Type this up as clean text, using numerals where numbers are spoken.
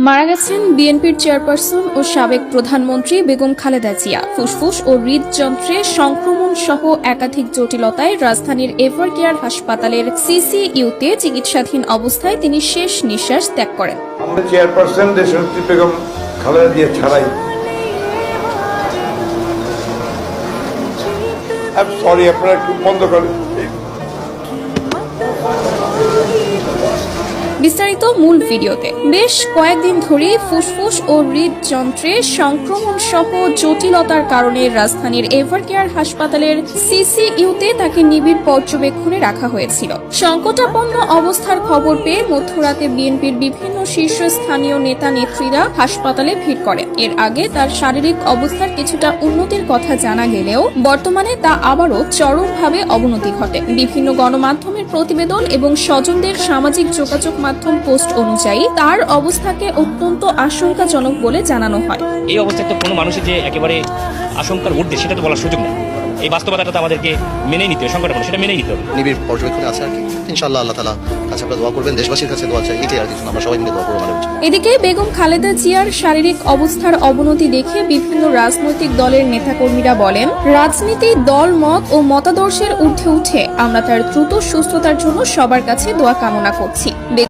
মারা গেছেন বিএনপির চেয়ারপারসন ও সাবেক প্রধানমন্ত্রী বেগম খালেদা জিয়া। ফুসফুস ও হৃদযন্ত্রে সংক্রমণ সহ একাধিক জটিলতায় রাজধানীর এভারকেয়ার হাসপাতালের সিসিইউতে চিকিৎসাধীন অবস্থায় তিনি শেষ নিঃশ্বাস ত্যাগ করেন। আমাদের চেয়ারপারসন দেশনেত্রী বেগম খালেদা জিয়া ছাড়াই সরি আপনারা একটু বন্ধ করেন। বিস্তারিত মূল ভিডিওতে। বেশ কয়েকদিন ধরেই ফুসফুস ও হৃদযন্ত্রে সংক্রমণ সহ জটিলতার কারণে রাজধানীর এভারকেয়ার হাসপাতালের সিসিইউতে তাকে নিবিড় পর্যবেক্ষণে রাখা হয়েছিল। সংকটাপন্ন অবস্থার খবর পেয়ে মধ্যরাতে বিএনপির বিভিন্ন শীর্ষস্থানীয় নেতা নেত্রীরা হাসপাতালে ভিড় করেন। এর আগে তার শারীরিক অবস্থার কিছুটা উন্নতির কথা জানা গেলেও বর্তমানে তা আবারও চরমভাবে অবনতি ঘটে। বিভিন্ন গণমাধ্যমের প্রতিবেদন এবং স্বজনদের সামাজিক যোগাযোগ মাধ্যম পোস্ট অনুযায়ী তার অবস্থাকে অত্যন্ত আশঙ্কাজনক বলে জানানো হয়। এই অবস্থায় তো কোনো মানুষের যে একেবারে আশঙ্কার ঊর্ধ্বে সেটা তো বলার সুযোগ নেই। এই বাস্তবতাটা তো আমাদেরকে মেনেই নিতে হবে, সংকটাপন্ন সেটা মেনেই নিতে হবে। নিবিড় পর্যবেক্ষণে আছে আর কি। ইনশাআল্লাহ আল্লাহ তাআলা কাছে আপনারা দোয়া করবেন, দেশবাসীর কাছে দোয়া চাই, এটাই আর কিছু না। আমরা সবাই মিলে দোয়া করব। এদিকে বেগম খালেদা জিয়ার শারীরিক অবস্থার অবনতি দেখে বিভিন্ন রাজনৈতিক দলের নেতাকর্মীরা বলেন, রাজনীতি দল মত ও মতাদর্শের ঊর্ধ্বে উঠে আমরা তার দ্রুত সুস্থতার জন্য সবার কাছে দোয়া কামনা করছি।